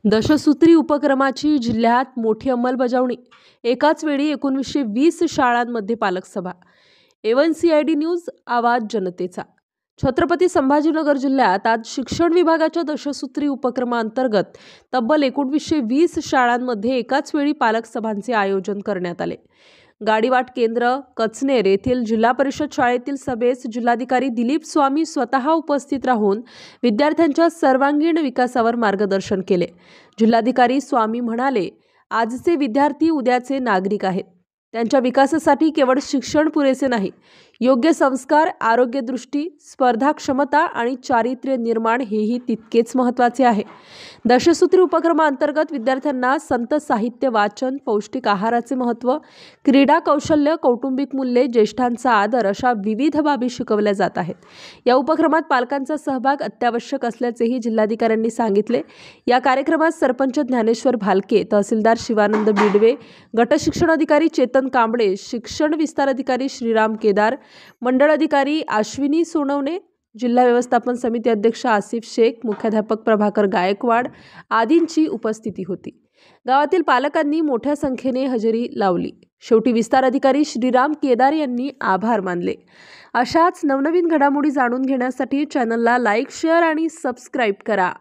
दशसूत्री उपक्रमाची जिल्ह्यात मोठी अंमलबजावणी। एकाच वेळी 1920 शाळांमध्ये पालक सभा। A1CID न्यूज आवाज जनतेचा। छत्रपती संभाजीनगर जिल्ह्यात आज शिक्षण विभागाच्या दशसूत्री उपक्रमांतर्गत तब्बल 1920 शाळांमध्ये एकाच वेळी पालक सभांचे आयोजन करण्यात आले। गाडीवाट केंद्र कचनेर येथील जिल्हा परिषद शाळेतील सभेस जिल्हाधिकारी दिलीप स्वामी स्वतः उपस्थित राहून विद्यार्थ्यांच्या सर्वांगीण विकासावर मार्गदर्शन केले। जिल्हाधिकारी स्वामी म्हणाले, आजचे विद्यार्थी उद्याचे नागरिक आहेत। त्यांच्या विकासासाठी केवळ शिक्षण पुरेसे नाही, योग्य संस्कार, आरोग्य दृष्टी, स्पर्धा क्षमता आणि चारित्र्य निर्माण हेही तितकेच महत्त्वाचे आहे। दशसूत्री उपक्रमांतर्गत विद्यार्थ्यांना संत साहित्य वाचन, पौष्टिक आहाराचे महत्त्व, क्रीडा कौशल्य, कौटुंबिक मूल्ये, ज्येष्ठांचा आदर अशा विविध बाबी शिकवल्या जात आहेत। या उपक्रमात पालकांचा सहभाग अत्यावश्यक असल्याचेही जिल्हाधिकाऱ्यांनी सांगितले। या कार्यक्रमात सरपंच ज्ञानेश्वर भालके, तहसीलदार शिवानंद बिडवे, गट शिक्षण अधिकारी चेतन कांबळे, शिक्षण विस्तार अधिकारी श्रीराम केदार, मंडळ अधिकारी अश्विनी सोनवणे, जिल्हा व्यवस्थापन समिती अध्यक्ष आसिफ शेख, मुख्याध्यापक प्रभाकर गायकवाड आदींची उपस्थिती होती। गावातील पालकांनी मोठ्या संख्येने हजेरी लावली। शेवटी विस्तार अधिकारी श्रीराम केदार यांनी आभार मानले। अशाच नवनवीन घडामोडी जाणून घेण्यासाठी चॅनलला लाईक, शेअर आणि सबस्क्राईब करा।